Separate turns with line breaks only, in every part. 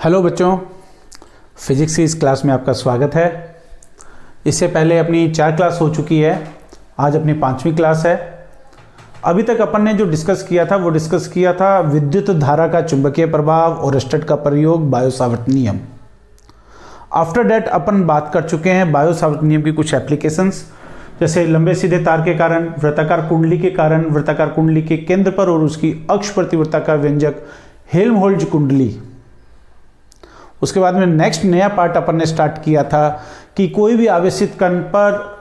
Hello बच्चों, physics की इस क्लास में आपका स्वागत है। इससे पहले अपनी 4 क्लास हो चुकी है, आज अपनी 5वीं क्लास है। अभी तक अपन ने जो डिस्कस किया था वो डिस्कस किया था विद्युत धारा का चुंबकीय प्रभाव और स्टड का प्रयोग, बायो-सावर्त नियम। आफ्टर दैट अपन बात कर चुके हैं बायो-सावर्त नियम की कुछ एप्लीकेशंस, जैसे लंबे सीधे तार के कारण, वृत्ताकार कुंडली के कारण, वृत्ताकार कुंडली के केंद्र पर और उसकी अक्ष प्रतिवृत्ता का व्यंजक हेल्महोल्ट्ज कुंडली। उसके बाद में नेक्स्ट नया पार्ट अपन ने स्टार्ट किया था कि कोई भी आवेशित कण पर,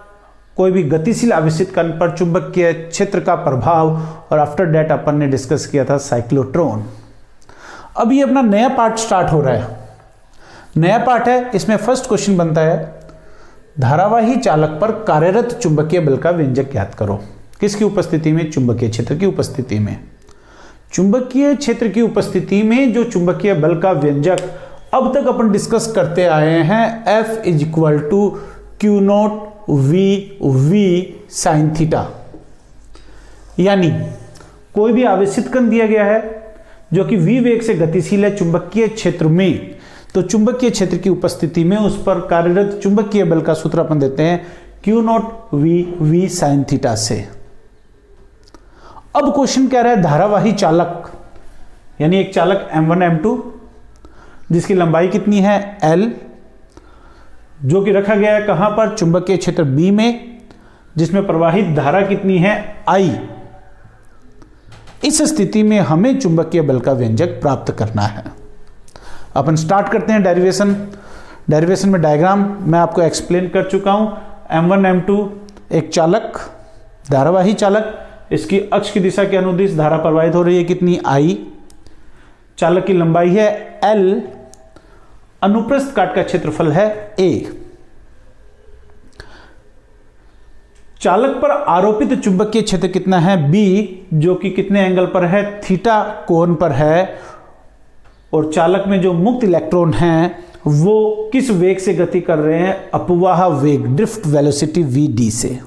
कोई भी गतिशील आवेशित कण पर चुंबकीय क्षेत्र का प्रभाव, और आफ्टर दैट अपन ने डिस्कस किया था साइक्लोट्रॉन। अब ये अपना नया पार्ट स्टार्ट हो रहा है। नया पार्ट है, इसमें फर्स्ट क्वेश्चन बनता है धारावाही चालक पर कार्यरत चुंबकीय बल का व्यंजक ज्ञात करो। किसकी उपस्थिति में? चुंबकीय क्षेत्र की उपस्थिति में। चुंबकीय क्षेत्र की उपस्थिति में जो चुंबकीय बल का व्यंजक अब तक अपन डिस्कस करते आए हैं, F = Q0 V sin theta. यानी कोई भी आवेशित कण दिया गया है जो कि V वेग से गतिशील है चुंबकीय क्षेत्र में, तो चुंबकीय क्षेत्र की उपस्थिति में उस पर कार्यरत चुंबकीय बल का सूत्र अपन देते हैं Q0 V sin थीटा से। अब क्वेश्चन कह रहा है धारावाही चालक, यानी एक चालक M1 M2 जिसकी लंबाई कितनी है L, जो कि रखा गया है कहां पर? चुंबकीय क्षेत्र B में, जिसमें प्रवाहित धारा कितनी है I। इस स्थिति में हमें चुंबकीय बल का व्यंजक प्राप्त करना है। अपन स्टार्ट करते हैं डेरिवेशन। डेरिवेशन में डायग्राम मैं आपको एक्सप्लेन कर चुका हूं। M1 M2 एक चालक, धारावाही चालक, इसकी अक्ष की दिशा के अनुदिश धारा प्रवाहित हो रही है कितनी? I। चालक की लंबाई है L, अनुप्रस्थ काट का क्षेत्रफल है A। चालक पर आरोपित चुंबकीय क्षेत्र कितना है? B, जो कि कितने एंगल पर है? थीटा कोण पर है। और चालक में जो मुक्त इलेक्ट्रॉन हैं वो किस वेग से गति कर रहे हैं? अपवाह वेग, ड्रिफ्ट वेलोसिटी Vd से।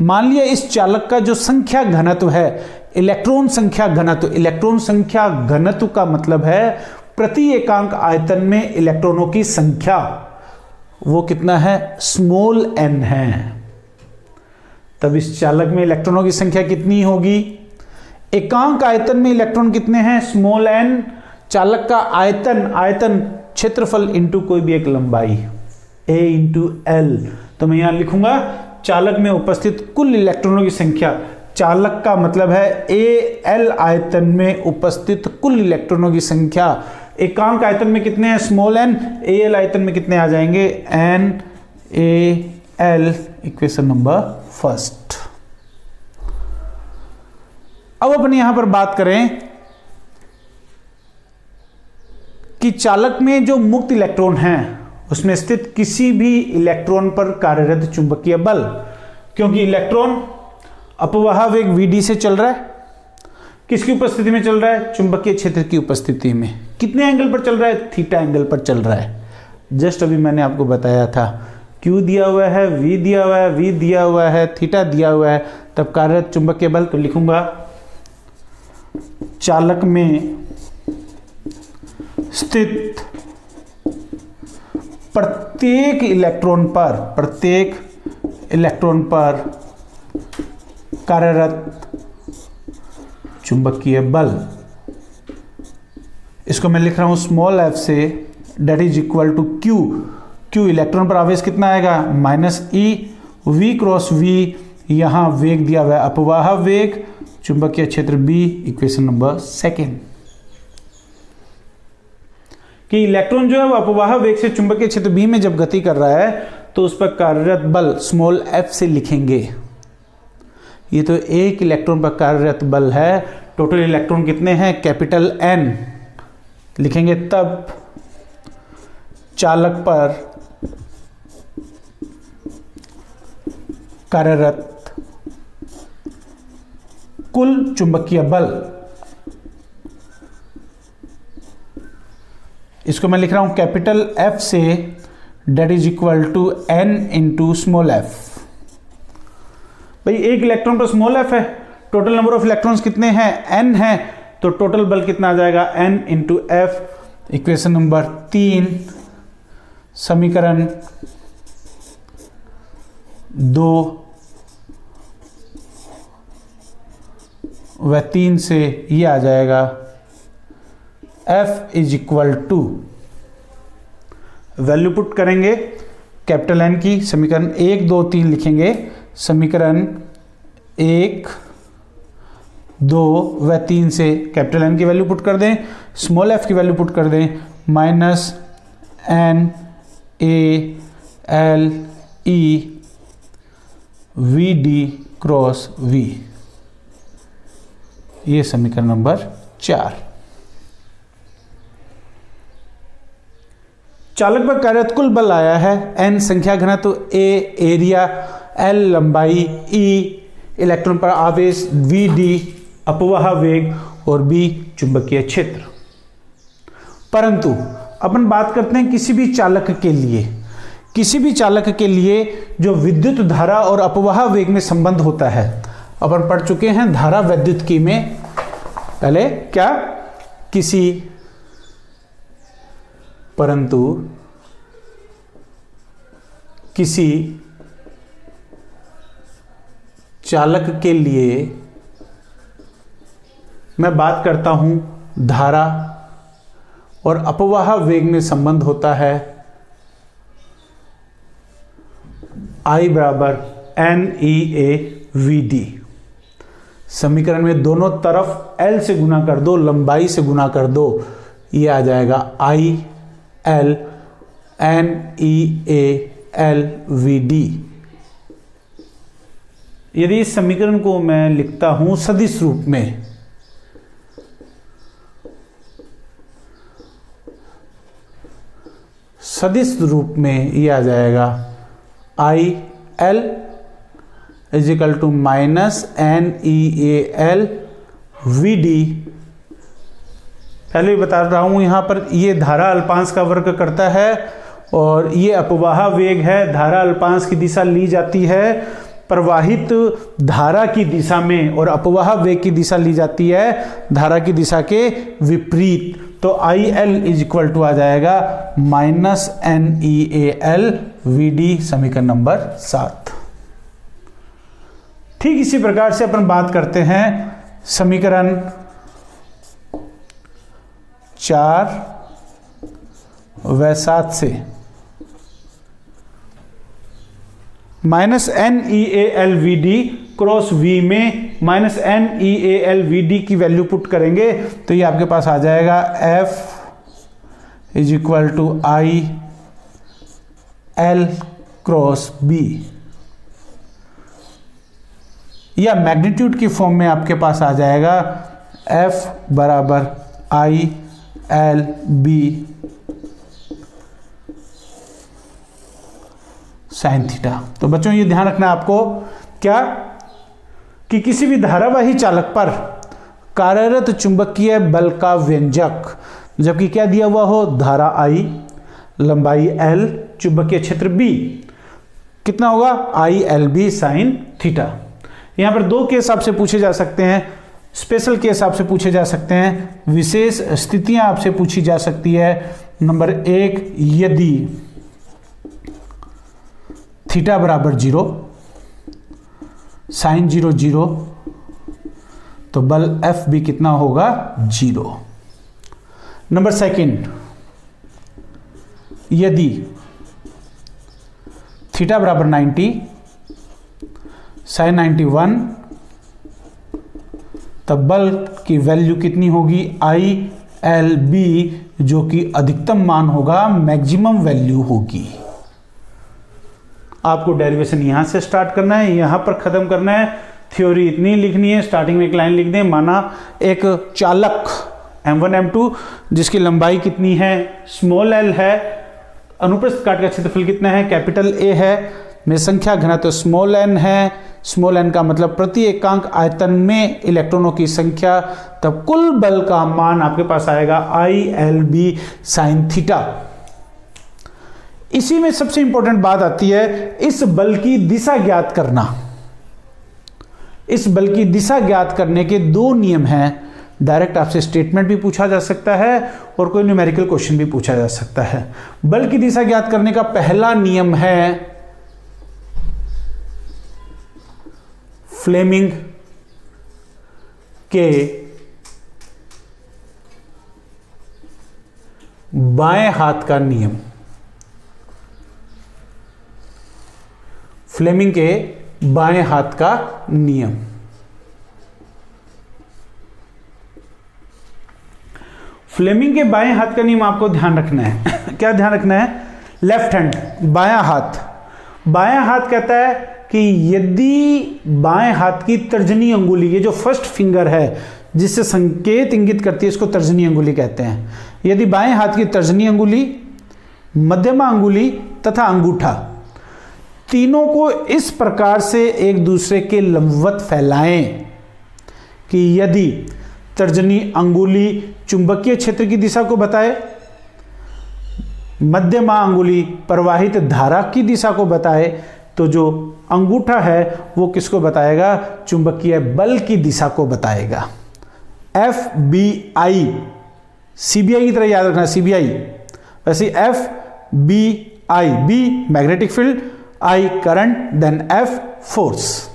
मान लिया इस चालक का जो संख्या घनत्व है, इलेक्ट्रॉन संख्या घनत्व, इलेक्ट्रॉन संख्या घनत्व का मतलब है प्रति एकांक आयतन में इलेक्ट्रॉनों की संख्या, वो कितना है? स्मॉल n है। तब इस चालक में इलेक्ट्रॉनों की संख्या कितनी होगी? एकांक आयतन में इलेक्ट्रॉन कितने हैं? Small n। चालक का आयतन क्षेत्रफल इंटू कोई भी एक लंबाई, A × L। तो मैं यहां लिखूंगा चालक में उपस्थित कुल इलेक्ट्रॉनों की संख्या। चालक का मतलब है Al आयतन में उपस्थित कुल इलेक्ट्रॉनों की संख्या। एकांक आयतन में कितने हैं? Small n। Al आयतन में कितने आ जाएंगे? NaL। Equation number first. अब अपन यहां पर बात करें कि चालक में जो मुक्त इलेक्ट्रॉन हैं उसमें स्थित किसी भी इलेक्ट्रॉन पर कार्यरत चुंबकीय बल, क्योंकि इलेक्ट्रॉन अपवाह वेग Vd से चल रहा है, किसकी उपस्थिति में चल रहा है? चुंबकीय क्षेत्र की उपस्थिति में। कितने एंगल पर चल रहा है? थीटा एंगल पर चल रहा है। जस्ट अभी मैंने आपको बताया था Q दिया हुआ है, V दिया हुआ है, V दिया हुआ है, थीटा दिया हुआ है, तब कार्यरत चुंबकीय बल। तो लिखूंगा चालक में स्थित प्रत्येक इलेक्ट्रॉन पर कार्यरत चुंबकीय बल, इसको मैं लिख रहा हूं स्मॉल f से, that is equal to Q electron पर आवेश कितना आएगा? -E V × V। यहां वेग दिया हुआ है अपवाह वेग, चुंबकीय क्षेत्र B। इक्वेशन नंबर सेकेंड कि इलेक्ट्रॉन जो है वो अपवाह वेग से चुंबकीय क्षेत्र B में जब गति कर रहा है तो उस पर कार्यरत बल स्मॉल f से लिखेंगे। ये तो एक इलेक्ट्रॉन पर कार्यरत बल है। टोटल इलेक्ट्रॉन कितने हैं? कैपिटल N लिखेंगे। तब चालक पर कार्यरत कुल चुंबकीय बल, इसको मैं लिख रहा हूं कैपिटल F से, that is equal to N × small f। भाई एक इलेक्ट्रॉन पर स्मॉल f है, टोटल नंबर ऑफ इलेक्ट्रॉन्स कितने हैं? n है, तो टोटल बल कितना आ जाएगा? n × f। इक्वेशन नंबर 3 समीकरण 2 व 3 से ये आ जाएगा F is equal to, value put करेंगे कैपिटल N की, समीकरण 1 2 3 लिखेंगे, समीकरण 1 2 व 3 से कैपिटल N की वैल्यू पुट कर दें, स्मॉल f की वैल्यू पुट कर दें, minus NaLe VD cross V, ये समीकरण नंबर 4। चालक पर कार्यरत कुल बल आया है, N संख्या घनत्व, A एरिया, L लंबाई, E इलेक्ट्रॉन पर आवेश, VD अपवाह वेग और B चुंबकीय क्षेत्र। परंतु अपन बात करते हैं किसी भी चालक के लिए जो विद्युत धारा और अपवाह वेग में संबंध होता है। अपन पढ़ चुके हैं धारा वैद्युतिकी में, पहले क्या, परंतु किसी चालक के लिए मैं बात करता हूं धारा और अपवाह वेग में संबंध होता है I बराबर NeA VD। समीकरण में दोनों तरफ L से गुना कर दो, लंबाई से गुना कर दो, ये आ जाएगा IL NeAL VD। यदि इस समीकरण को मैं लिखता हूं सदिश रूप में, ये आ जाएगा IL is equal to minus NeAL VD। पहले भी बता रहा हूं, यहां पर ये धारा अल्पांश का वर्ग करता है और ये अपवाह वेग है। धारा अल्पांश की दिशा ली जाती है प्रवाहित धारा की दिशा में और अपवाह वेग की दिशा ली जाती है धारा की दिशा के विपरीत। तो IL इज इक्वल टू आ जाएगा माइनस NeAL VD, समीकरण नंबर 7। ठीक इसी प्रकार से अपन बात करते हैं समीकरण 4 व 7 से, minus NeAL VD cross V में माइनस NeAL VD की वैल्यू पुट करेंगे तो ये आपके पास आ जाएगा F is equal to IL cross B, या मैग्नीट्यूड की फॉर्म में आपके पास आ जाएगा F बराबर IL B साइन थीटा। तो बच्चों ये ध्यान रखना आपको क्या, कि किसी भी धारावाही चालक पर कार्यरत चुंबकीय बल का व्यंजक, जबकि क्या दिया हुआ हो, धारा I, लंबाई L, चुंबकीय क्षेत्र B, कितना होगा ILB साइन थीटा। यहां पर दो के हिसाब से पूछे जा सकते हैं, स्पेशल के हिसाब से पूछे जा सकते हैं, विशेष स्थितियां आपसे पूछी जा सकती है। नंबर 1, यदि थीटा बराबर 0, साइन 0 0, तो बल F भी कितना होगा, 0। नंबर 2, यदि थीटा बराबर 90, साइन 91, तब बल की वैल्यू कितनी होगी, ILB, जो कि अधिकतम मान होगा, मैक्सिमम वैल्यू होगी। आपको डेरिवेशन यहां से स्टार्ट करना है, यहां पर खत्म करना है, थ्योरी इतनी लिखनी है। स्टार्टिंग में एक लाइन लिख दें, माना एक चालक M1 M2 जिसकी लंबाई कितनी है, स्मॉल l है, अनुप्रस्थ काट का क्षेत्रफल कितना है, कैपिटल A है, में संख्या घनत्व स्मॉल n है, स्मॉल n का मतलब प्रति एकांक आयतन में इलेक्ट्रॉनों की संख्या, तब कुल बल का मान आपके पास आएगा ILB साइन थीटा। इसी में सबसे इंपॉर्टेंट बात आती है, इस बल की दिशा ज्ञात करना। इस बल की दिशा ज्ञात करने के दो नियम हैं। डायरेक्ट आपसे स्टेटमेंट भी पूछा जा सकता है और कोई न्यूमेरिकल क्वेश्चन भी पूछा जा सकता है। बल की दिशा ज्ञात करने का पहला नियम है फ्लेमिंग के बाएं हाथ का नियम। फ्लेमिंग के बाएं हाथ का नियम। फ्लेमिंग के बाएं हाथ का नियम आपको ध्यान रखना है। क्या ध्यान रखना है? लेफ्ट हैंड, बायां हाथ। बायां हाथ कहता है कि यदि बाएं हाथ की तर्जनी अंगुली, ये जो फर्स्ट फिंगर है जिससे संकेत इंगित करती है, इसको तर्जनी अंगुली कहते हैं। यदि बाएं हाथ की तर्जनी अंगुली, मध्यमा अंगुली तथा अंगूठा तीनों को इस प्रकार से एक दूसरे के लंबवत फैलाएं कि यदि तर्जनी अंगुली चुंबकीय क्षेत्र की दिशा को बताए, मध्यमा अंगुली प्रवाहित धारा की दिशा को बताए, तो जो अंगूठा है वो किसको बताएगा? चुंबकीय बल की दिशा को बताएगा। FBI, CBI की तरह याद रखना, CBI। वैसे FBI, B magnetic field, I current, then F force.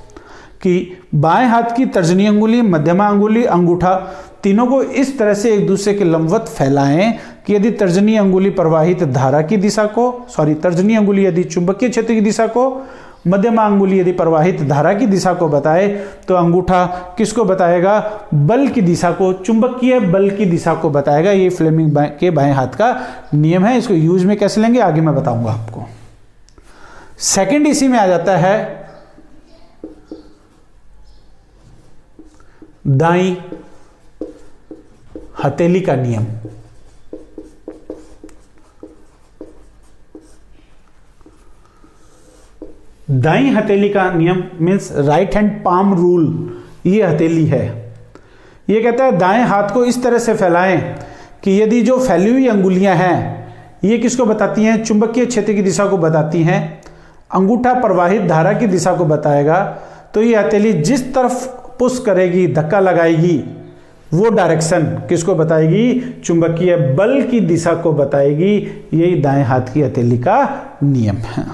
कि बाएं हाथ की तर्जनी अंगुली, मध्यमा अंगुली, अंगूठा तीनों को इस तरह से एक दूसरे के लंबवत फैलाएं कि यदि तर्जनी अंगुली प्रवाहित धारा की दिशा को, तर्जनी अंगुली यदि चुंबकीय क्षेत्र की दिशा को, मध्यमा अंगुली यदि प्रवाहित धारा की दिशा को बताए, तो अंगूठा किसको बताएगा? बल की दिशा को, चुंबकीय बल की दिशा को बताएगा। ये फ्लेमिंग के बाएं हाथ का नियम है। इसको यूज में कैसे लेंगे आगे मैं बताऊंगा आपको। सेकंड इसी में आ जाता है दाईं हथेली का नियम। दाईं हथेली का नियम means right hand palm rule. ये हथेली है, ये कहता है दाएं हाथ को इस तरह से फैलाएं कि यदि जो फैली हुई अंगुलियां हैं ये किसको बताती हैं? चुंबकीय क्षेत्र की दिशा को बताती हैं। अंगूठा प्रवाहित धारा की दिशा को बताएगा। तो ये हथेली जिस तरफ पुश करेगी, धक्का लगाएगी, वो डायरेक्शन किसको बताएगी? चुंबकीय बल की दिशा को बताएगी। यही दाएं हाथ की हथेली का नियम है।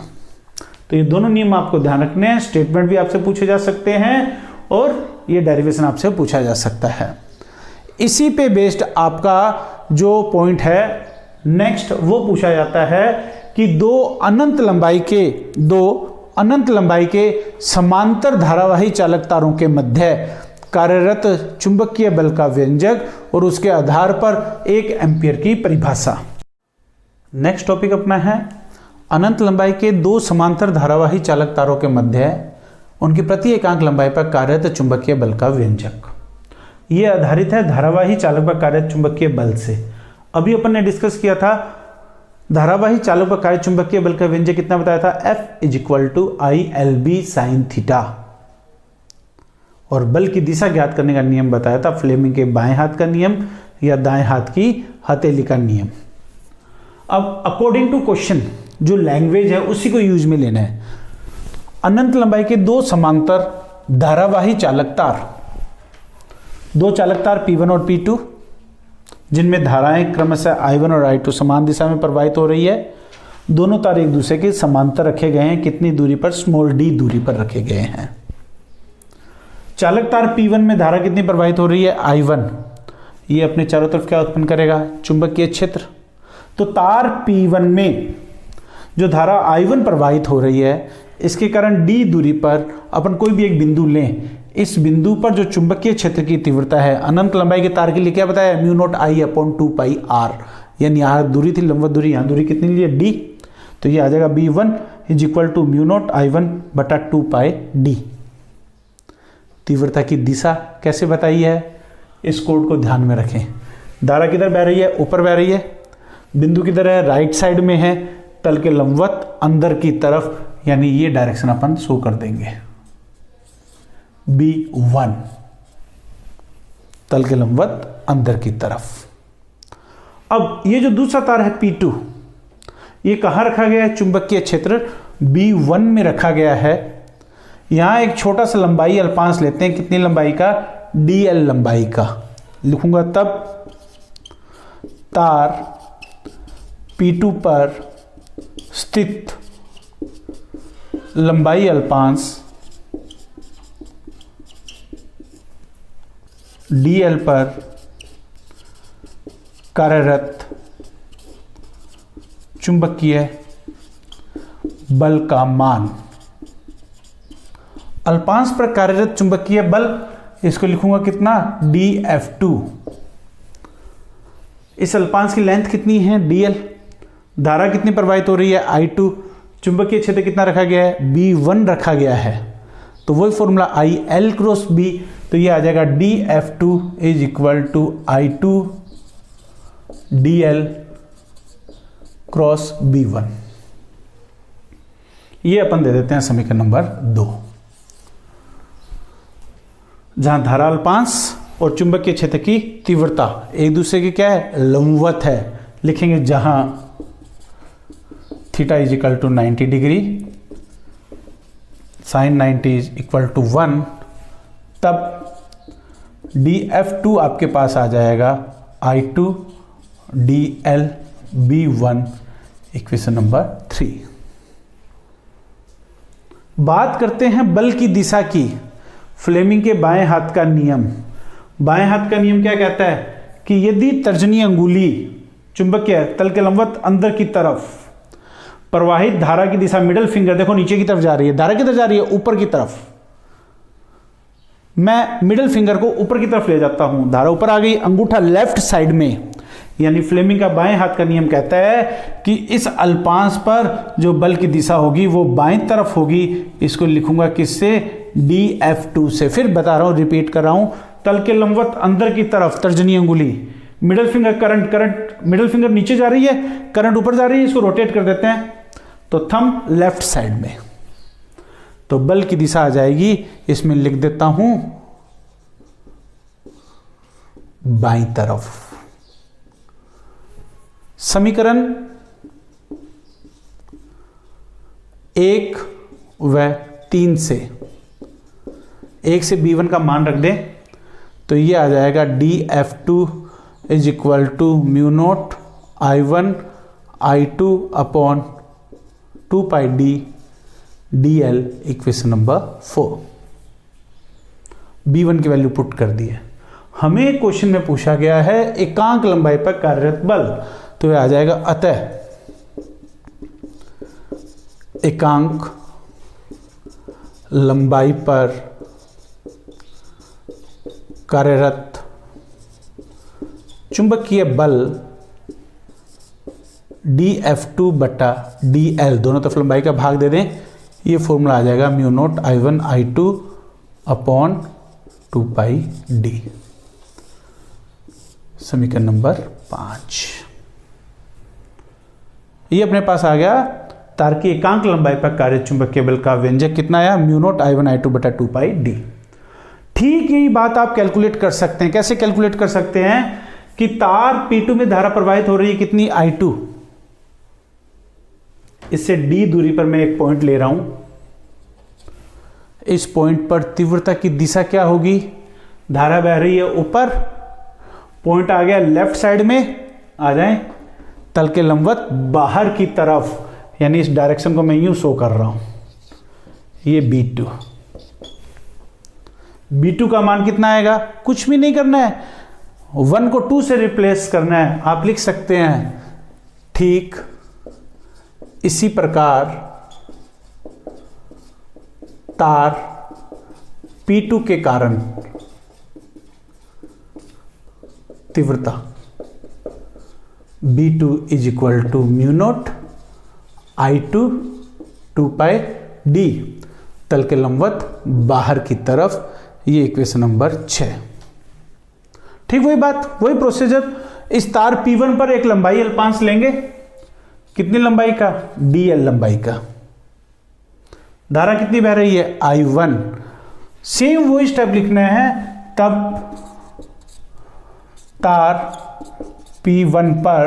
तो ये दोनों नियम आपको ध्यान रखने हैं। स्टेटमेंट भी आपसे पूछे जा सकते हैं और ये डेरिवेशन आपसे पूछा जा सकता है। इसी पे बेस्ड आपका जो पॉइंट है नेक्स्ट वो पूछा जाता है कि दो अनंत लंबाई के समांतर धारावाही चालक तारों के मध्य कार्यरत चुंबकीय बल का व्यंजक और उसके आधार पर 1 एम्पीयर की परिभाषा। नेक्स्ट टॉपिक अपना है अनंत लंबाई के दो समांतर धारावाही चालक तारों के मध्य उनकी प्रति एकांक लंबाई पर कार्यरत चुंबकीय बल का व्यंजक। यह आधारित है धारावाही चालक पर कार्यरत चुंबकीय बल से। अभी अपन ने डिस्कस किया था धारावाही चालक पर कार्यरत चुंबकीय बल का व्यंजक कितना बताया था? F = ILB sin theta. और बल की दिशा ज्ञात करने का नियम बताया था फ्लेमिंग के बाएं हाथ का नियम या दाएं हाथ की हथेली का नियम। अब अकॉर्डिंग टू क्वेश्चन जो लैंग्वेज है उसी को यूज में लेना है। अनंत लंबाई के दो समांतर धारावाही चालक तार, दो चालक तार P1 और P2 जिनमें धाराएं क्रमशः I1 और I2 समान दिशा में प्रवाहित हो रही है। दोनों तार एक दूसरे के समांतर रखे गए हैं। कितनी दूरी पर? d दूरी पर रखे गए हैं। चालक तार P1 में धारा कितनी प्रवाहित हो रही है? I1। ये अपने चारों तरफ क्या उत्पन्न करेगा? चुंबकीय क्षेत्र। तो तार P1 में जो धारा I1 प्रवाहित हो रही है इसके कारण d दूरी पर अपन कोई भी एक बिंदु लें। इस बिंदु पर जो चुंबकीय क्षेत्र की तीव्रता है अनंत लंबाई के तार के लिए क्या बताया? μ0I/2πr। यानी यहाँ दूरी थी लंबवत दूरी, यहाँ दूरी कितनी ली है? d। तो ये आ जाएगा B1 = μ0I1/2πd। तीव्रता की दिशा कैसे बताई है? इस कोड को ध्यान में रखें। धारा किधर बह रही है? ऊपर बह रही है। बिंदु किधर है? राइट साइड में है, तल के लंबवत अंदर की तरफ, यानी ये डायरेक्शन अपन शो कर देंगे। B1 तल के लंबवत अंदर की तरफ। अब ये जो दूसरा तार है P2, ये कहां रखा गया है? चुंबकीय क्षेत्र B1 में रखा गया है। यहां एक छोटा सा लंबाई अल्पांश लेते हैं। कितनी लंबाई का? DL लंबाई का। लिखूंगा तब तार P2 पर स्थित लंबाई अल्पांश dl पर कार्यरत चुंबकीय बल का मान। अल्पांश पर कार्यरत चुंबकीय बल, इसको लिखूंगा कितना, dF2। इस अल्पांश की लेंथ कितनी है, dl। धारा कितनी प्रवाहित हो रही है, I2। चुंबकीय क्षेत्र कितना रखा गया है, B1 रखा गया है। तो वही फॉर्मूला IL क्रॉस B, तो ये आ जाएगा dF2 is equal to I2 dl cross B1। ये अपन दे देते हैं समीकरण नंबर 2, जहां धारा अल्पांश और चुंबकीय क्षेत्र की तीव्रता एक दूसरे की क्या है, लंबवत है। लिखेंगे जहां theta is equal to 90 degree, sine 90 is equal to 1, तब dF2 आपके पास आ जाएगा I2 dl B1, equation number 3। बात करते हैं बल की दिशा की। फ्लेमिंग के बाएं हाथ का नियम। बाएं हाथ का नियम क्या कहता है कि यदि तर्जनी अंगुली चुंबकीय तल के लंबवत अंदर की तरफ प्रवाहित धारा की दिशा, मिडल फिंगर देखो नीचे की तरफ जा रही है, धारा किधर जा रही है, ऊपर की तरफ। मैं मिडल फिंगर को ऊपर की तरफ ले जाता हूं, धारा ऊपर आ गई, अंगूठा लेफ्ट साइड में, यानी फ्लेमिंग का बाएं हाथ का नियम कहता है कि इस अल्पांश पर जो बल की दिशा होगी वो बाएं तरफ होगी। इसको लिखूंगा किससे, dF2 से। फिर बता रहा हूं, रिपीट कर रहा हूं, तल के लंबवत अंदर की तरफ तर्जनी अंगुली, middle finger, current middle finger नीचे जा रही है, करंट ऊपर जा रही है, इसको रोटेट कर देते हैं, तो थंब लेफ्ट साइड में, तो बल की दिशा आ जाएगी, इसमें लिख देता हूं बाईं तरफ। समीकरण 1 व 3 से, 1 से B1 का मान रख दें, तो ये आ जाएगा dF2 is equal to mu naught I1 I2 upon 2 pi d dl, equation number 4। B1 की वैल्यू पुट कर दी है। हमें क्वेश्चन में पूछा गया है एकांक लंबाई पर कार्यरत बल, तो ये आ जाएगा अतः एकांक लंबाई पर कार्यरत चुंबकीय बल dF2 बटा dl, दोनों तरफ लंबाई का भाग दे दें, ये फॉर्मूला आ जाएगा mu naught I1 I2 upon 2 पाई d। समीकरण नंबर 5, ये अपने पास आ गया। तार की एकांक लंबाई पर कार्यरत चुंबकीय बल का व्यंजक कितना आया, म्यू नोट I1 I2 बटा 2 पाई d। ठीक यही बात आप कैलकुलेट कर सकते हैं। कैसे कैलकुलेट कर सकते हैं कि तार P2 में धारा प्रवाहित हो रही है कितनी, I2। इससे d दूरी पर मैं एक पॉइंट ले रहा हूं, इस पॉइंट पर तीव्रता की दिशा क्या होगी, धारा बह रही है ऊपर, पॉइंट आ गया लेफ्ट साइड में, आ जाएं तल के लंबवत बाहर की तरफ, यानी इस डायरेक्शन को मैं यूं शो कर रहा हूं, ये B2। B2 का मान कितना आएगा, कुछ भी नहीं करना है, 1 को 2 से रिप्लेस करना है। आप लिख सकते हैं ठीक इसी प्रकार तार P2 के कारण तीव्रता B2 is equal to mu naught I2 2 pi d, तल के लंबवत बाहर की तरफ, ये इक्वेशन नंबर 6। ठीक वही बात, वही प्रोसीजर। इस तार P1 पर एक लंबाई अल्पांश लेंगे, कितनी लंबाई का, dl लंबाई का, धारा कितनी बह रही है, I1। सेम वही स्टेप लिखना है, तब तार P1 पर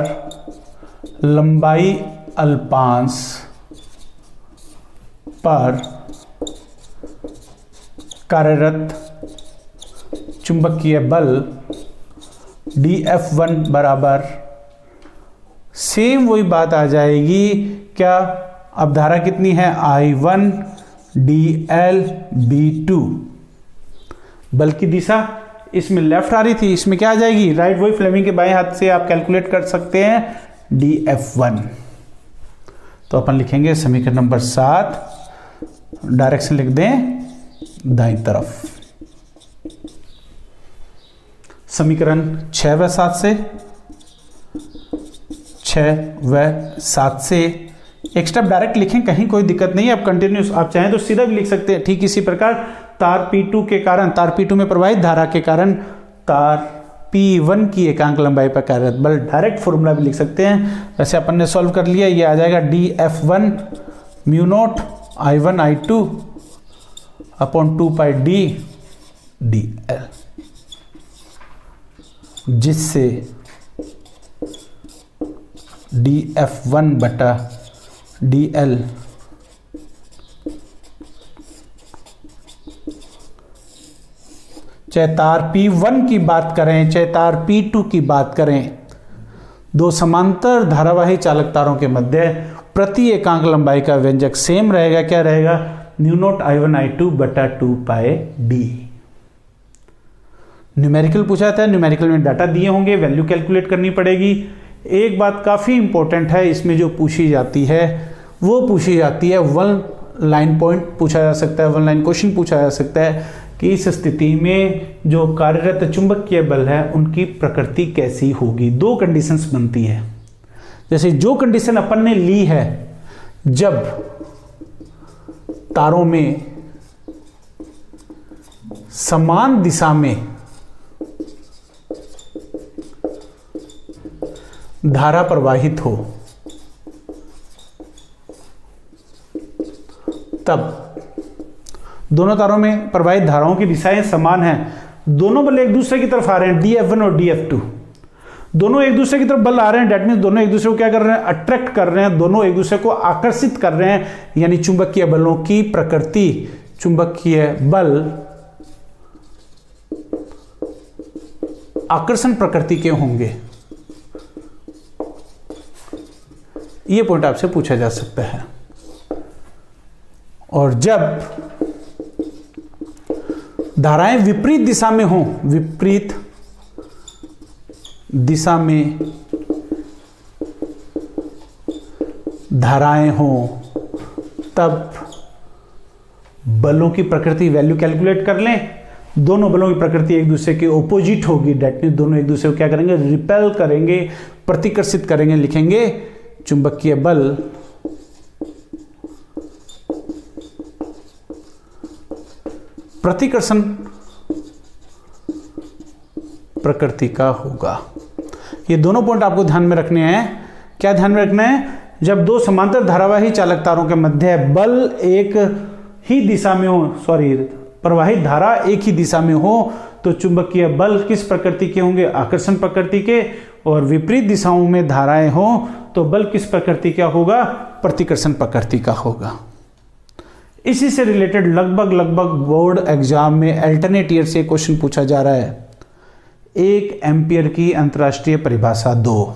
लंबाई अल्पांश पर कार्यरत चुंबकीय बल DF1 बराबर सेम वही बात आ जाएगी। क्या अब धारा कितनी है? I1 DL B2, बल्कि दिशा इसमें लेफ्ट आ रही थी, इसमें क्या आ जाएगी? राइट। वही फ्लेमिंग के बाएं हाथ से आप कैलकुलेट कर सकते हैं DF1। तो अपन लिखेंगे समीकरण नंबर 7, डायरेक्शन लिख दें दाईं तरफ। समीकरण 6 व 7 से एक स्टेप डायरेक्ट लिखें, कहीं कोई दिक्कत नहीं है। अब कंटिन्यूस आप चाहें तो सीधा भी लिख सकते हैं। ठीक इसी प्रकार तार P2 के कारण, तार P2 में प्रवाहित धारा के कारण तार P1 की एकांक लंबाई पर कार्यरत बल, डायरेक्ट फॉर्मूला भी लिख सकते हैं। वैसे अपन ने सॉल्व कर लिया, ये आ जाएगा DF1 mu naught I1 I2 upon 2 पाई D DL, जिससे DF1 बटा DL चाहे तार P1 की बात करें चाहे तार P2 की बात करें, दो समांतर धारावाही चालक तारों के मध्य प्रति एकांक लंबाई का व्यंजक सेम रहेगा। क्या रहेगा? न्यू नॉट I1 I2 बटा 2 पाई D। न्यूमेरिकल पूछा था, न्यूमेरिकल में डाटा दिए होंगे, वैल्यू कैलकुलेट करनी पड़ेगी। एक बात काफ़ी इंपॉर्टेंट है इसमें जो पूछी जाती है, वो पूछी जाती है वन लाइन पॉइंट पूछा जा सकता है, वन लाइन क्वेश्चन पूछा जा सकता है कि इस स्थिति में जो कार्यरत चुंबकीय बल है उनकी प्रकृति कैसी होगी। दो कंडीशंस बनती है। जैसे जो कंडीशन अपन ने ली है, जब तारों में समान दिशा में धारा प्रवाहित हो, तब दोनों तारों में प्रवाहित धाराओं की दिशाएं समान हैं, दोनों बल एक दूसरे की तरफ आ रहे हैं, DF1 और DF2 दोनों एक दूसरे की तरफ बल आ रहे हैं। डेट मीन्स दोनों एक दूसरे को क्या कर रहे हैं? अट्रैक्ट कर रहे हैं, दोनों एक दूसरे को आकर्षित कर रहे हैं। यानी चुंबकीय बलों की प्रकृति, चुंबकीय बल आकर्षण प्रकृति के होंगे। यह पॉइंट आपसे पूछा जा सकता है। और जब धाराएं विपरीत दिशा में हों, विपरीत दिशा में धाराएं हों, तब बलों की प्रकृति, वैल्यू कैलकुलेट कर लें। दोनों बलों की प्रकृति एक दूसरे के ऑपोजिट होगी। डेट मीन्स दोनों एक दूसरे को क्या करेंगे? रिपेल करेंगे, प्रतिकर्षित करेंगे। लिखेंगे चुंबकीय बल प्रतिकर्षण प्रकृति का होगा। ये दोनों पॉइंट आपको ध्यान में रखने हैं। क्या ध्यान में रखना है? जब दो समांतर धारावाही चालक तारों के मध्य बल एक ही दिशा में हो, प्रवाहित धारा एक ही दिशा में हो, तो चुंबकीय बल किस प्रकृति के होंगे? आकर्षण प्रकृति के। और विपरीत दिशाओं में धाराएं हो तो बल किस प्रकृति का होगा? प्रतिकर्षण प्रकृति का होगा। इसी से रिलेटेड लगभग बोर्ड एग्जाम में अल्टरनेट ईयर से क्वेश्चन पूछा जा रहा है। 1 एम्पियर की अंतरराष्ट्रीय परिभाषा 2।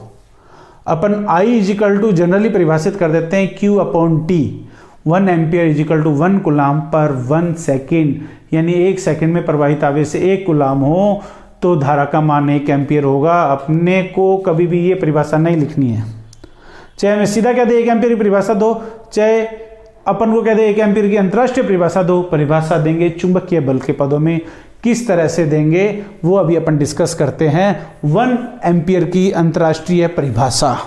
अपन I इजिकल टू जनरली परिभाषित कर देते हैं Q upon T। 1 ampere is equal to 1 coulomb पर 1 सेकेंड, यानी 1 सेकेंड में प्रवाहित आवेश से 1 कुलाम हो तो धारा का मान 1 एम्पियर होगा। अपने को कभी भी ये परिभाषा नहीं लिखनी है। चाहे हमें सीधा कह दे 1 एम्पियर की परिभाषा दो, चाहे अपन को कह दे 1 एम्पियर की अंतरराष्ट्रीय परिभाषा दो। परिभाषा देंगे चुंबकीय बल के पदों में, किस तरह से देंगे वो अभी अपन डिस्कस करते हैं। 1 एम्पियर की अंतरराष्ट्रीय परिभाषा।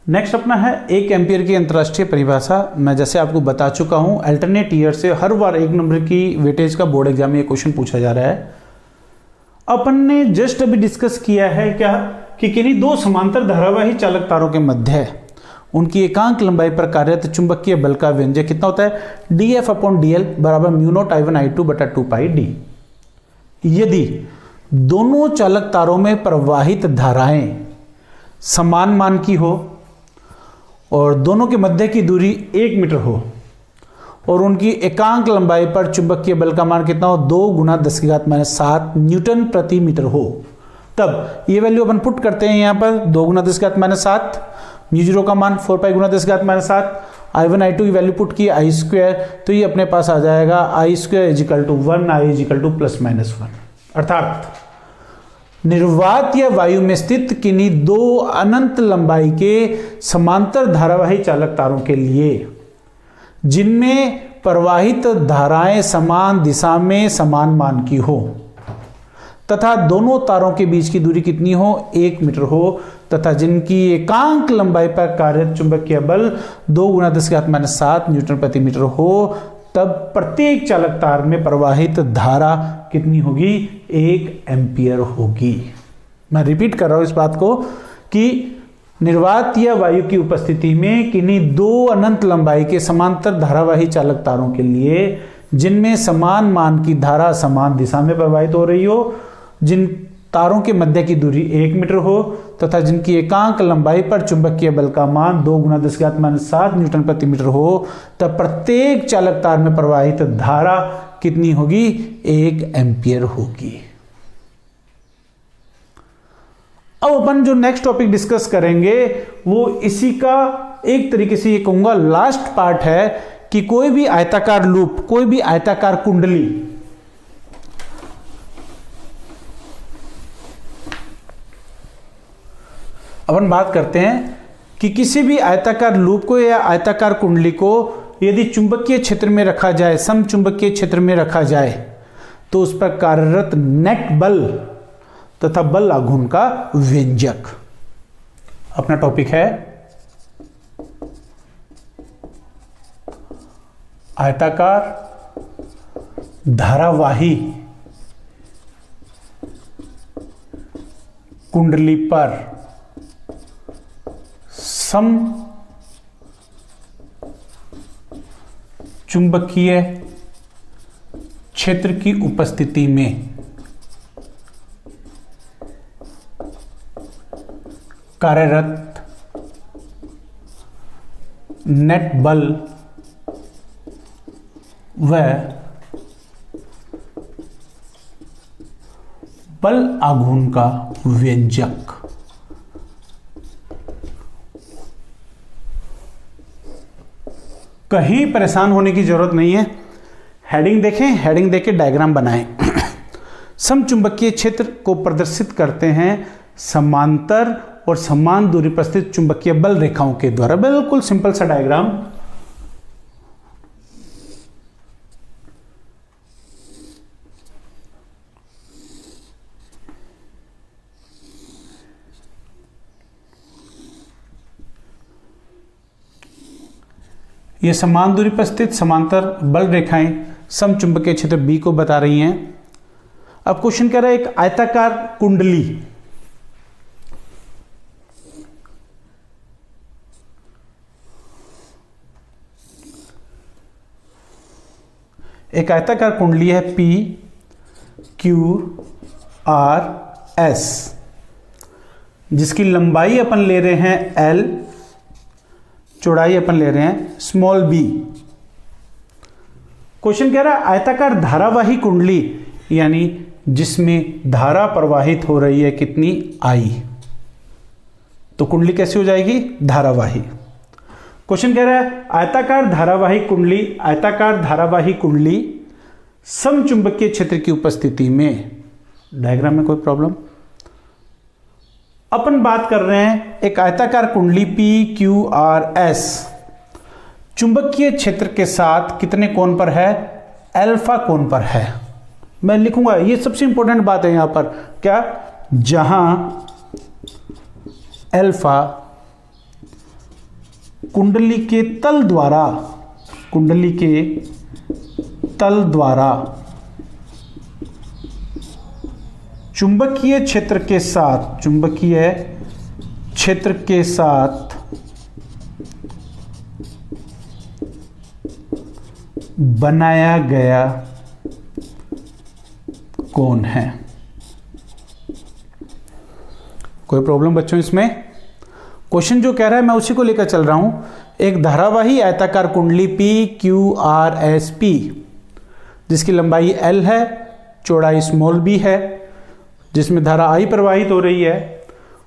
नेक्स्ट अपना है 1 एम्पियर की अंतरराष्ट्रीय परिभाषा। मैं जैसे आपको बता चुका हूं, अल्टरनेट ईयर से हर बार 1 नंबर की वेटेज का बोर्ड एग्जाम में ये क्वेश्चन पूछा जा रहा है। अपन ने जस्ट अभी डिस्कस किया है क्या कि किन्हीं दो समांतर धारावाही चालक तारों के मध्य उनकी एकांक लंबाई पर कार्यरत चुंबकीय बल का व्यंजक कितना होता है? DF अपॉन DL बराबर म्यू नॉट I1 I2 बटा 2 पाई D। यदि दोनों चालक तारों में प्रवाहित धाराएं समान मान की हो और दोनों के मध्य की दूरी 1 मीटर हो और उनकी एकांक लंबाई पर चुंबकीय बल का मान कितना हो, 2 गुना 10⁻7 न्यूटन प्रति मीटर हो, तब ये वैल्यू अपन पुट करते हैं यहाँ पर 2 गुना 10⁻7, म्यू0 का मान 4 पाई गुना 10⁻7, I1 I2 की वैल्यू पुट की I स्क्वायर, तो ये अपने पास आ जाएगा I square is equal to 1, I is equal to +-1। अर्थात निर्वात या वायु में स्थित किन्हीं 2 अनंत लंबाई के समांतर धारावाही चालक तारों के लिए जिनमें प्रवाहित धाराएं समान दिशा में समान मान की हो तथा दोनों तारों के बीच की दूरी कितनी हो, 1 मीटर हो, तथा जिनकी एकांक लंबाई पर कार्यरत चुंबकीय बल 2 गुना 10⁻7 न्यूटन प्रति मीटर हो, तब प्रत्येक चालक तार में प्रवाहित धारा कितनी होगी, 1 एम्पियर होगी। मैं रिपीट कर रहा हूं इस बात को कि निर्वात या वायु की उपस्थिति में किन्हीं 2 अनंत लंबाई के समांतर धारावाही चालक तारों के लिए जिनमें समान मान की धारा समान दिशा में प्रवाहित हो रही हो, जिन तारों के मध्य की दूरी 1 मीटर हो तथा जिनकी एकांक लंबाई पर चुंबकीय बल का मान 2 गुना 10⁻7 न्यूटन प्रति मीटर हो, तब प्रत्येक चालक तार में प्रवाहित धारा कितनी होगी, 1 एम्पियर होगी। अब अपन जो नेक्स्ट टॉपिक डिस्कस करेंगे वो इसी का एक तरीके से ये कहूंगा लास्ट पार्ट है कि कोई भी आयताकार लूप, कोई भी आयताकार कुंडली अपन बात करते हैं कि किसी भी आयताकार लूप को या आयताकार कुंडली को यदि चुंबकीय क्षेत्र में रखा जाए, समचुंबकीय क्षेत्र में रखा जाए, तो उस पर कार्यरत नेट बल तथा बल आघूर्ण का व्यंजक। अपना टॉपिक है आयताकार धारावाही कुंडली पर सम चुंबकीय क्षेत्र की उपस्थिति में कार्यरत नेट बल व बल आघूर्ण का व्यंजक। कहीं परेशान होने की जरूरत नहीं है, हेडिंग देखें, हेडिंग देके डायग्राम बनाएं। समचुंबकीय क्षेत्र को प्रदर्शित करते हैं समांतर और समान दूरी पर स्थित चुंबकीय बल रेखाओं के द्वारा। बिल्कुल सिंपल सा डायग्राम। ये समान दूरी पर स्थित समांतर बल रेखाएं समचुंबकीय क्षेत्र बी को बता रही हैं। अब क्वेश्चन कह रहा है एक आयताकार कुंडली, एक आयताकार कुंडली है P Q R S, जिसकी लंबाई अपन ले रहे हैं L, चौड़ाई अपन ले रहे हैं स्मॉल b। क्वेश्चन कह रहा है आयताकार धारावाही कुंडली यानी जिसमें धारा प्रवाहित हो रही है कितनी, I, तो कुंडली कैसी हो जाएगी, धारावाही। क्वेश्चन कह रहा है आयताकार धारावाही कुंडली, आयताकार धारावाही कुंडली समचुंबकीय क्षेत्र की उपस्थिति में। डायग्राम में कोई प्रॉब्लम? अपन बात कर रहे हैं एक आयताकार कुंडली P Q R S चुंबकीय क्षेत्र के साथ कितने कोण पर है, अल्फा कोण पर है। मैं लिखूंगा, ये सबसे इंपॉर्टेंट बात है यहां पर, क्या, जहां अल्फा कुंडली के तल द्वारा, कुंडली के तल द्वारा चुंबकीय क्षेत्र के साथ, चुंबकीय क्षेत्र के साथ बनाया गया कोण है। कोई प्रॉब्लम बच्चों इसमें? क्वेश्चन जो कह रहा है मैं उसी को लेकर चल रहा हूं एक धारावाही आयताकार कुंडली PQRSP जिसकी लंबाई L है, चौड़ाई स्मॉल b है, जिसमें धारा I प्रवाहित हो रही है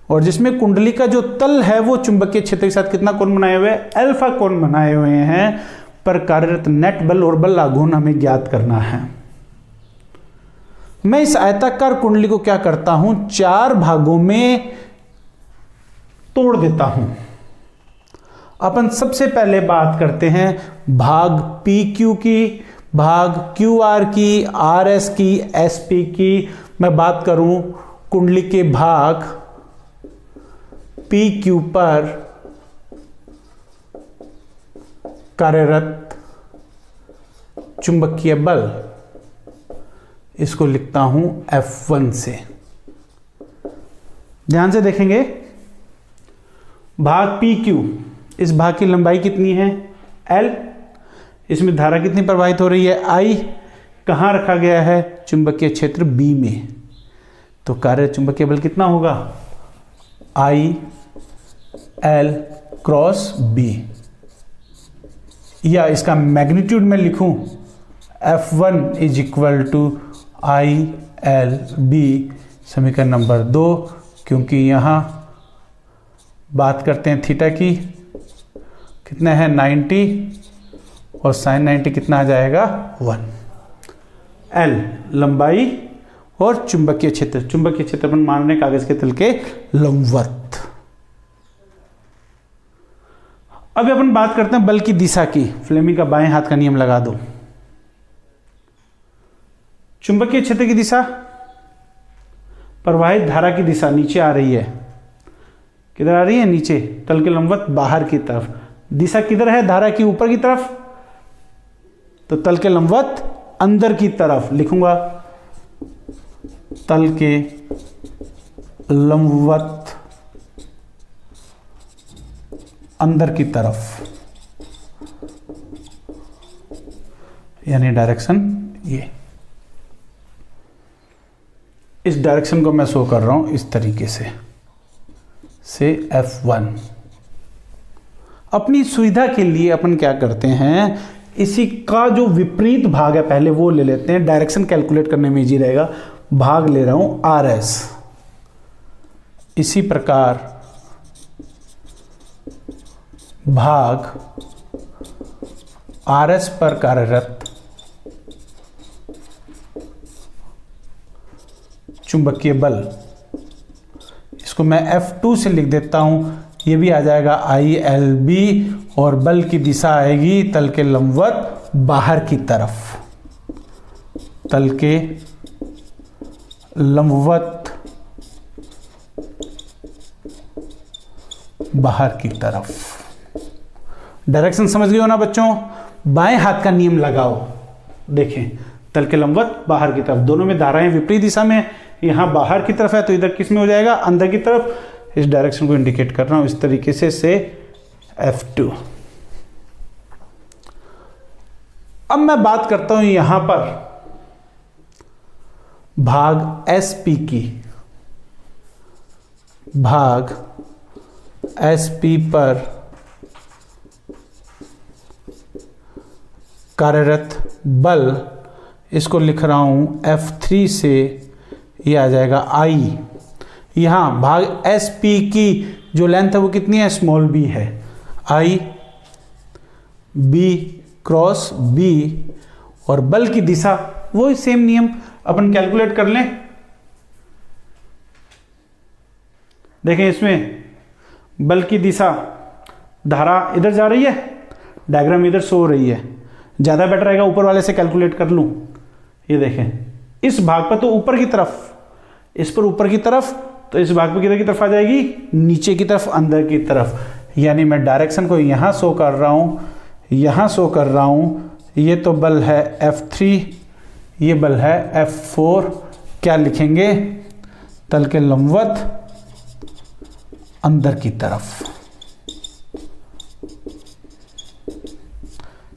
और जिसमें कुंडली का जो तल है वो चुंबकीय क्षेत्र के साथ कितना कोण बनाए हुए हैं? अल्फा कोण बनाए हुए हैं। पर कार्यरत नेट बल और बल आघूर्ण हमें ज्ञात करना है। मैं इस आयताकार कुंडली को क्या करता हूं? 4 भागों में तोड़ देता हूं। अपन सबसे पहले बात करते हैं भाग PQ की, भाग QR की, RS की, SP की। मैं बात करूं कुंडली के भाग PQ पर कार्यरत चुंबकीय बल, इसको लिखता हूं F1 से। ध्यान से देखेंगे, भाग PQ, इस भाग की लंबाई कितनी है? L। इसमें धारा कितनी प्रवाहित हो रही है? I। कहां रखा गया है? चुंबकीय क्षेत्र B में। तो कार्यरत चुंबकीय बल कितना होगा? I L क्रॉस B, या इसका मैग्नीट्यूड में लिखूं F1 is equal to I L B, समीकरण नंबर 2, क्योंकि यहां बात करते हैं थीटा की, कितना है? 90, और साइन 90 कितना आ जाएगा? 1। L लंबाई और चुंबकीय क्षेत्र, चुंबकीय क्षेत्र अपन मान रहे हैं कागज के तल के लंबवत। अब अपन बात करते हैं बल की दिशा की। फ्लेमिंग का बाएं हाथ का नियम लगा दो। चुंबकीय क्षेत्र की दिशा, प्रवाहित धारा की दिशा नीचे आ रही है। किधर आ रही है? नीचे, तल के लंबवत बाहर की तरफ। दिशा किधर है धारा की? ऊपर की तरफ। तो तल के लंबवत अंदर की तरफ लिखूंगा, तल के लंबवत अंदर की तरफ, यानी डायरेक्शन ये। इस डायरेक्शन को मैं शो कर रहा हूं इस तरीके से F1। अपनी सुविधा के लिए अपन क्या करते हैं, इसी का जो विपरीत भाग है पहले वो ले लेते हैं, डायरेक्शन कैलकुलेट करने में इजी रहेगा। भाग ले रहा हूं RS। इसी प्रकार भाग RS पर कार्यरत चुंबकीय बल, इसको मैं F2 से लिख देता हूं। ये भी आ जाएगा ILB, और बल की दिशा आएगी तल के लंबवत बाहर की तरफ, तल के लंबवत बाहर की तरफ। डायरेक्शन समझ गए हो ना बच्चों? बाएं हाथ का नियम लगाओ। देखें, तल के लंबवत बाहर की तरफ, दोनों में धाराएं विपरीत दिशा में। यहां बाहर की तरफ है तो इधर किस में हो जाएगा? अंदर की तरफ। इस डायरेक्शन को इंडिकेट कर रहा हूं इस तरीके से F2। अब मैं बात करता हूं यहां पर भाग SP की। भाग SP पर कार्यरत बल, इसको लिख रहा हूं F3 से। ये आ जाएगा I। यहां भाग SP की जो लेंथ है वो कितनी है? स्मॉल b है। I B क्रॉस B, और बल की दिशा वो सेम नियम अपन कैलकुलेट कर लें। देखें, इसमें बल की दिशा, धारा इधर जा रही है, डायग्राम इधर शो हो रही है। ज़्यादा बेटर रहेगा ऊपर वाले से कैलकुलेट कर लूँ। ये देखें, इस भाग पर तो ऊपर की तरफ, इस पर ऊपर की तरफ, तो इस भाग पर किधर की तरफ आ जाएगी? नीचे की तरफ, अंदर की तरफ। यानी मैं डायरेक्शन को यहाँ शो कर रहा हूँ, यहाँ शो कर रहा हूँ। ये तो बल है F3, ये बल है F4। क्या लिखेंगे? तल के लंबवत अंदर की तरफ।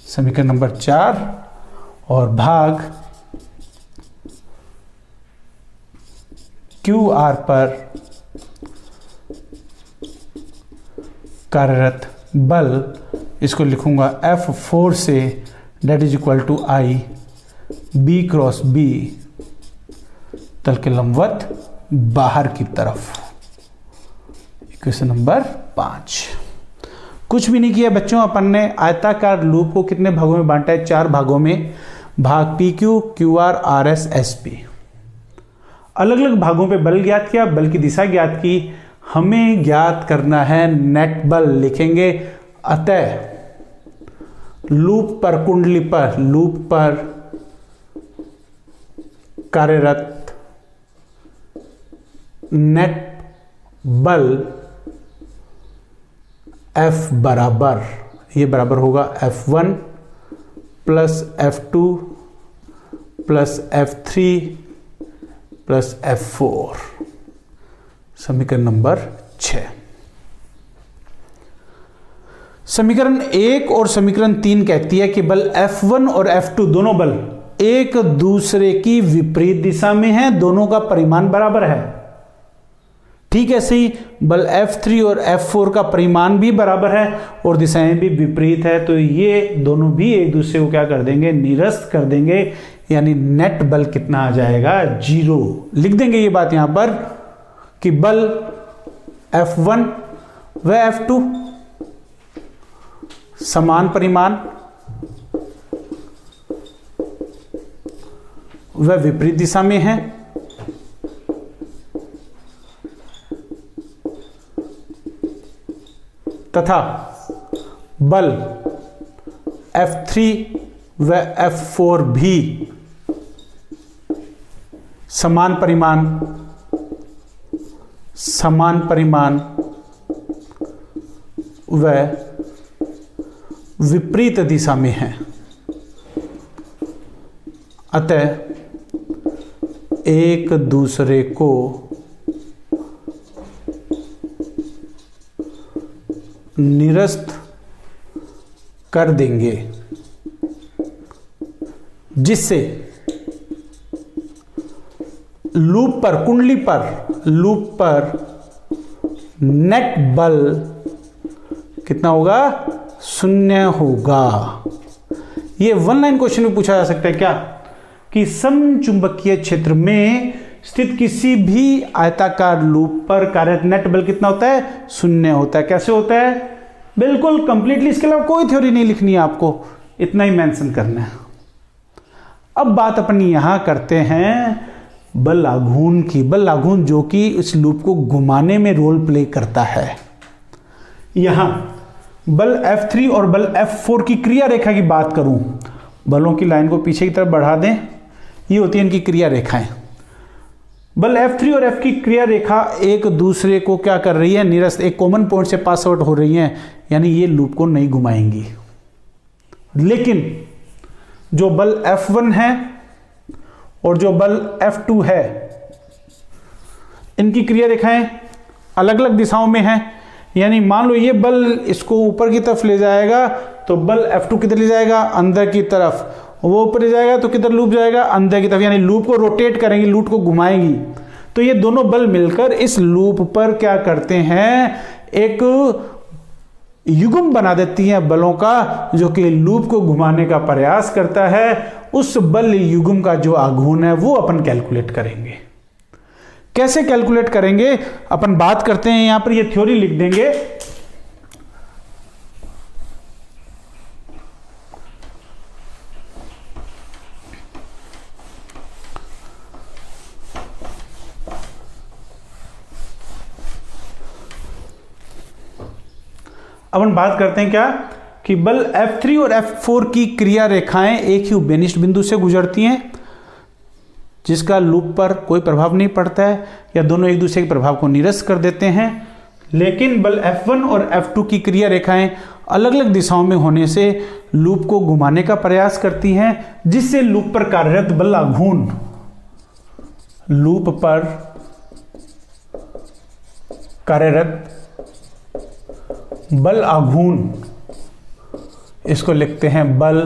समीकरण नंबर 4। और भाग QR पर कार्यरत बल, इसको लिखूंगा F4 से, that is equal to I B cross B, तल के लंबवत बाहर की तरफ। Equation number 5। कुछ भी नहीं किया बच्चों, अपन ने आयताकार लूप को कितने भागों में बांटा है? 4 भागों में। भाग PQ, QR, RS, SP। अलग अलग भागों पे बल ज्ञात किया, बल की दिशा ज्ञात की। हमें ज्ञात करना है नेट बल, लिखेंगे अतः लूप पर, कुंडली पर, लूप पर कार्यरत नेट बल F बराबर, ये बराबर होगा F1 plus F2 plus F3 plus F4। समीकरण नंबर 6। समीकरण 1 और समीकरण 3 कहती है कि बल F1 और F2 दोनों बल एक दूसरे की विपरीत दिशा में हैं, दोनों का परिमाण बराबर है। ठीक है, ऐसे ही बल F3 और F4 का परिमाण भी बराबर है और दिशाएं भी विपरीत है, तो ये दोनों भी एक दूसरे को क्या कर देंगे? निरस्त कर देंगे, यानी नेट बल कितना आ जाएगा? 0। लिख देंगे ये बात यहां पर कि बल F1 व F2 समान परिमाण व विपरीत दिशा में है, तथा बल F3 व F4 भी समान परिमाण व विपरीत दिशा में है। अतः एक दूसरे को निरस्त कर देंगे, जिससे लूप पर, कुंडली पर, लूप पर नेट बल कितना होगा? 0 होगा। यह वन लाइन क्वेश्चन में पूछा जा सकता है क्या कि समचुंबकीय क्षेत्र में स्थित किसी भी आयताकार लूप पर कार्यरत नेट बल कितना होता है? 0 होता है। कैसे होता है? बिल्कुल कंप्लीटली, इसके अलावा कोई थ्योरी नहीं लिखनी है आपको, इतना ही मेंशन करना है। अब बात अपन यहां करते हैं बल आघूर्ण की। बल आघूर्ण जो कि इस लूप को घुमाने में रोल प्ले करता है। यहां बल F3 और बल F4 की क्रिया रेखा की बात करूं, बलों की लाइन को पीछे की तरफ बढ़ा दें, ये होती है इनकी क्रिया रेखाएं। बल F3 और F की क्रिया रेखा एक दूसरे को क्या कर रही है? निरस्त, एक कॉमन पॉइंट से पास आउट हो रही हैं, यानी ये लूप को नहीं घुमाएंगी। लेकिन जो बल F1 है और जो बल F2 है, इनकी क्रिया रेखाएं अलग अलग दिशाओं में हैं। यानी मान लो ये बल इसको ऊपर की तरफ ले जाएगा, तो बल F2 किधर ले जाएगा? अंदर की तरफ। वो ऊपर ले जाएगा तो किधर लूप जाएगा? अंदर की तरफ। यानी लूप को रोटेट करेंगी, लूप को घुमाएंगी। तो ये दोनों बल मिलकर इस लूप पर क्या करते हैं? एक युग्म बना देती हैं बलों का, जो कि लूप को घुमाने का प्रयास करता है। उस बल युग्म का जो आघूर्ण है वो अपन कैलकुलेट करेंगे। कैसे कैलकुलेट करेंगे अपन बात करते हैं। यहां पर ये थ्योरी लिख देंगे। अपन बात करते हैं क्या कि बल F3 और F4 की क्रिया रेखाएं एक ही उभयनिष्ठ बिंदु से गुजरती हैं, जिसका लूप पर कोई प्रभाव नहीं पड़ता है, या दोनों एक दूसरे के प्रभाव को निरस्त कर देते हैं। लेकिन बल F1 और F2 की क्रिया रेखाएं अलग अलग दिशाओं में होने से लूप को घुमाने का प्रयास करती हैं, जिससे लूप पर कार्यरत बल आघूर्ण, लूप पर कार्यरत बल आघूर्ण, इसको लिखते हैं बल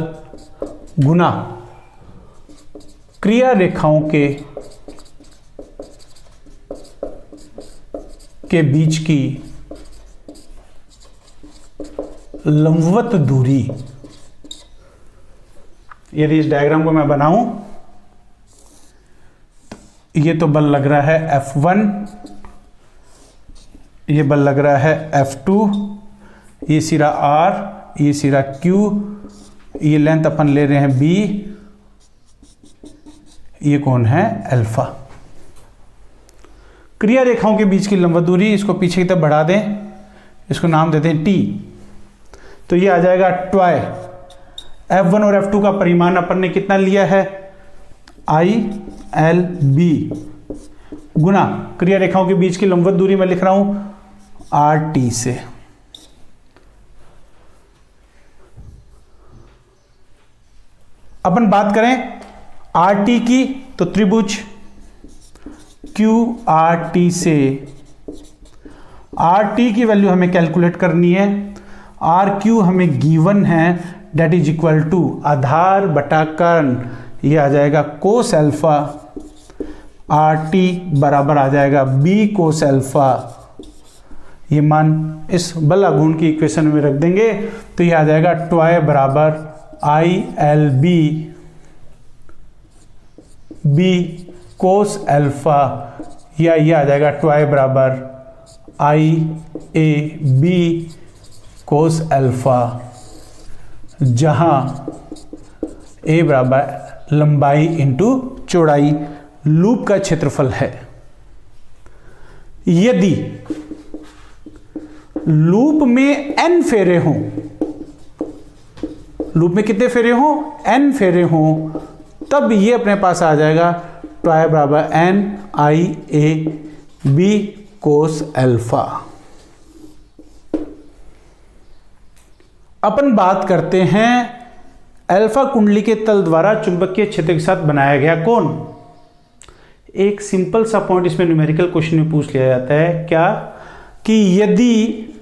गुना क्रिया रेखाओं के बीच की लंबवत दूरी, यदि इस डायग्राम को मैं बनाऊं, ये तो बल लग रहा है F1, ये बल लग रहा है F2, ये सिरा R, ये सिरा Q, ये लेंथ अपन ले रहे हैं B, ये कौन है अल्फा। क्रिया रेखाओं के बीच की लंबवत दूरी, इसको पीछे की तरफ बढ़ा दें, इसको नाम देते हैं T। तो ये आ जाएगा ट्वाई। F1 और F2 का परिमाण अपन ने कितना लिया है, ILB, गुना क्रिया रेखाओं के बीच की लंबवत दूरी मैं लिख रहा हूं RT से। अपन बात करें RT की, तो त्रिभुज QRT से RT की वैल्यू हमें कैलकुलेट करनी है। RQ हमें गिवन है, डेट इज इक्वल टू आधार बटा कर्ण, ये आ जाएगा कोस अल्फा। RT बराबर आ जाएगा B कोस अल्फा। ये मान इस बल आघूर्ण की इक्वेशन में रख देंगे तो ये आ जाएगा ट्वाई बराबर ILB B कोस अल्फा, या ये आ जाएगा ट्वाई बराबर IAB कोस अल्फा, जहां A बराबर लंबाई इंटू चौड़ाई लूप का क्षेत्रफल है। यदि लूप में n फेरे हों, लूप में कितने फेरे हों, n फेरे हों, तब ये अपने पास आ जाएगा ट्वाई बराबर NIAB कोस अल्फा। अपन बात करते हैं अल्फा कुंडली के तल द्वारा चुंबकीय क्षेत्र के साथ बनाया गया कोण। एक सिंपल सा पॉइंट इसमें न्यूमेरिकल क्वेश्चन में पूछ लिया जाता है, क्या कि यदि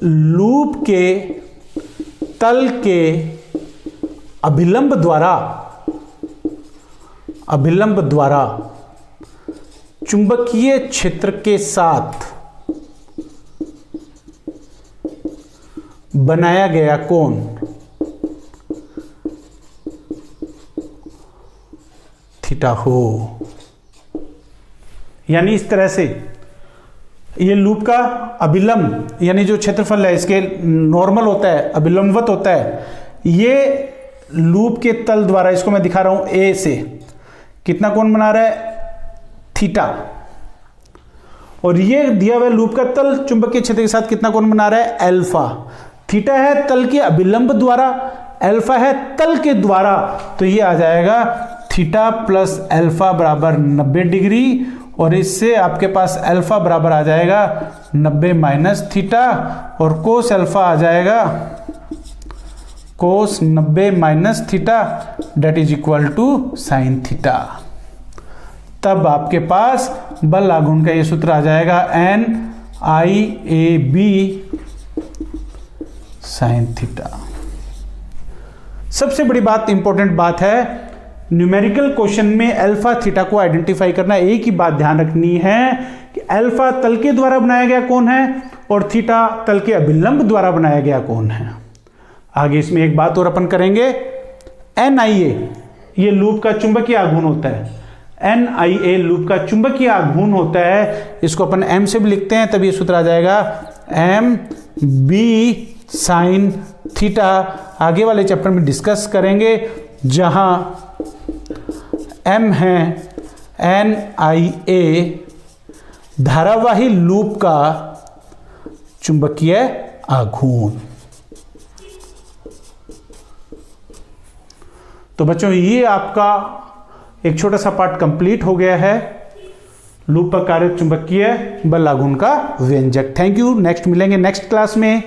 लूप के तल के अभिलंब द्वारा चुंबकीय क्षेत्र के साथ बनाया गया कोण थीटा हो। यानी इस तरह से ये लूप का अभिलंब, यानी जो क्षेत्रफल है इसके नॉर्मल होता है, अभिलंबवत होता है, ये लूप के तल द्वारा, इसको मैं दिखा रहा हूं ए से, कितना कोण बना रहा है, थीटा। और ये दिया हुआ लूप का तल चुंबकीय क्षेत्र के साथ कितना कोण बना रहा है, अल्फा। थीटा है तल के अभिलंब द्वारा, अल्फा है तल के द्वारा, तो ये आ जाएगा थीटा प्लस अल्फा बराबर 90 डिग्री, और इससे आपके पास अल्फा बराबर आ जाएगा 90 माइनस थीटा, और कोस अल्फा आ जाएगा cos 90 minus theta, that is equal to sine theta. तब आपके पास बल आघूर्ण का ये सूत्र आ जाएगा NIAB साइन थीटा। सबसे बड़ी बात, इंपॉर्टेंट बात है, न्यूमेरिकल क्वेश्चन में अल्फा थीटा को आइडेंटिफाई करना। एक ही बात ध्यान रखनी है कि अल्फा तल के द्वारा बनाया गया कोण है और थीटा तल के अभिलंब द्वारा बनाया गया कोण है। आगे इसमें एक बात और अपन करेंगे, NIA ये लूप का चुंबकीय आघूर्ण होता है, NIA लूप का चुंबकीय आघूर्ण होता है, इसको अपन M से भी लिखते हैं, तब ये सूत्र आ जाएगा MB साइन थीटा। आगे वाले चैप्टर में डिस्कस करेंगे, जहां M है NIA धारावाही लूप का चुंबकीय आघूर्ण। तो बच्चों, ये आपका एक छोटा सा पार्ट कंप्लीट हो गया है, लूप पर कार्य चुंबकीय बल आघूर्ण का व्यंजक। Thank you. नेक्स्ट मिलेंगे नेक्स्ट क्लास में।